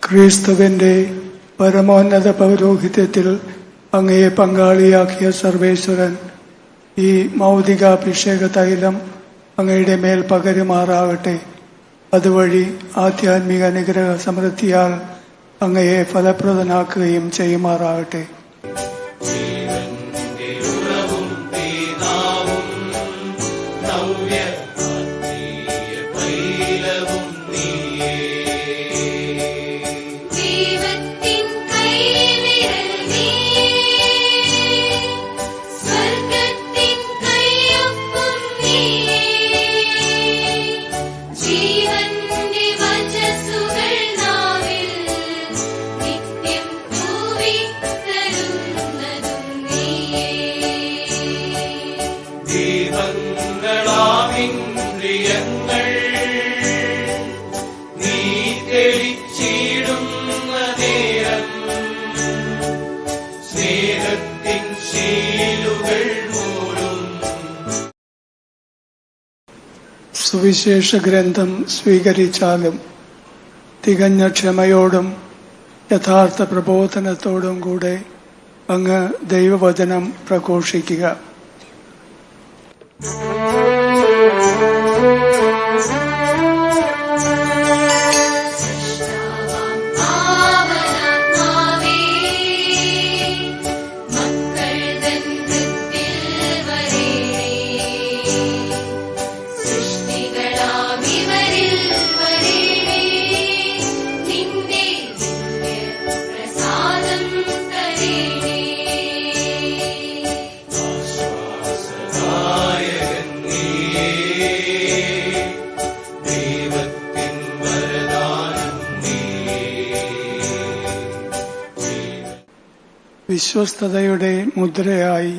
ക്രിസ്തുവിന്റെ പരമോന്നത പൗരോഹിത്യത്തിൽ അങ്ങയെ പങ്കാളിയാക്കിയ സർവേശ്വരൻ ഈ മൗതികാഭിഷേക തൈലം അങ്ങയുടെ മേൽ പകരുമാറാകട്ടെ. അതുവഴി ആധ്യാത്മിക അനുഗ്രഹ സമൃദ്ധിയാൽ അങ്ങയെ ഫലപ്രദനാക്കുകയും ചെയ്യുമാറാകട്ടെ. സുവിശേഷ ഗ്രന്ഥം സ്വീകരിച്ചാലും തികഞ്ഞ ക്ഷമയോടും യഥാർത്ഥ പ്രബോധനത്തോടും കൂടെ അങ്ങ് ദൈവവചനം പ്രഘോഷിക്കുക. വിശ്വസ്തതയുടെ മുദ്രയായി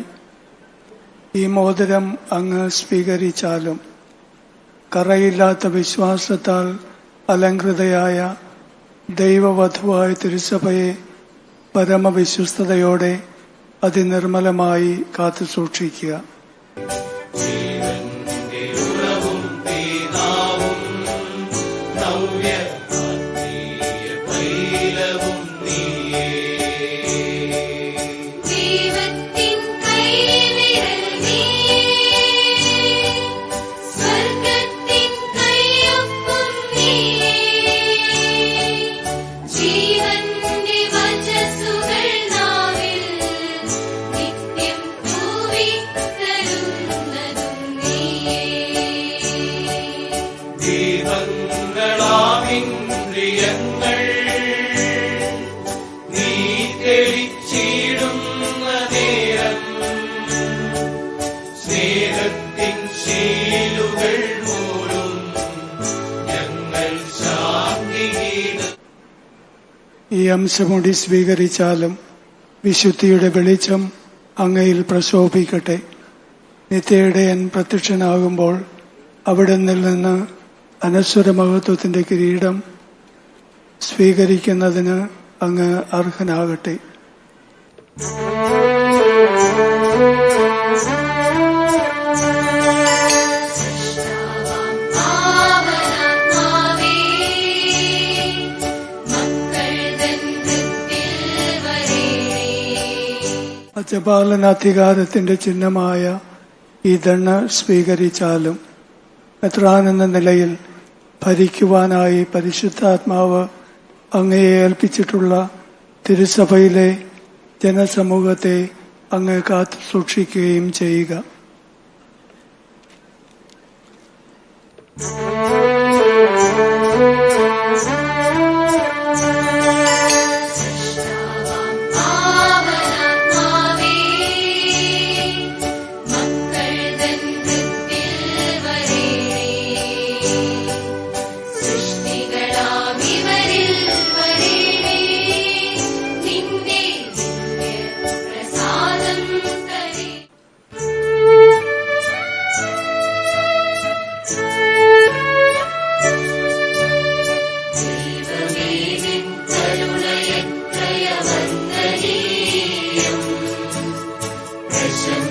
ഈ മോതിരം അങ്ങ് സ്വീകരിച്ചാലും കറയില്ലാത്ത വിശ്വാസത്താൽ അലങ്കൃതയായ ദൈവവധുവായ തിരുസഭയെ പരമവിശ്വസ്തയോടെ അതിനിർമ്മലമായി കാത്തുസൂക്ഷിക്കുക. ഈ അംശമുടി സ്വീകരിച്ചാലും വിശുദ്ധിയുടെ വെളിച്ചം അങ്ങയിൽ പ്രശോഭിക്കട്ടെ. നിത്യയിടയൻ പ്രത്യക്ഷനാകുമ്പോൾ അവിടുന്നിൽ നിന്ന് അനശ്വര മഹത്വത്തിന്റെ കിരീടം സ്വീകരിക്കുന്നതിന് അങ്ങ് അർഹനാകട്ടെ. അജപാലനാധികാരത്തിന്റെ ചിഹ്നമായ ഈ ദണ്ണ് സ്വീകരിച്ചാലും മെത്രാനെന്ന നിലയിൽ ഭരിക്കുവാനായി പരിശുദ്ധാത്മാവ് അങ്ങയെ ഏൽപ്പിച്ചിട്ടുള്ള തിരുസഭയിലെ ജനസമൂഹത്തെ അങ്ങ് കാത്തു സൂക്ഷിക്കുകയും ചെയ്യുക.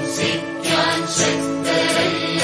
ശംസിക്കാൻ ശക്തരല്ല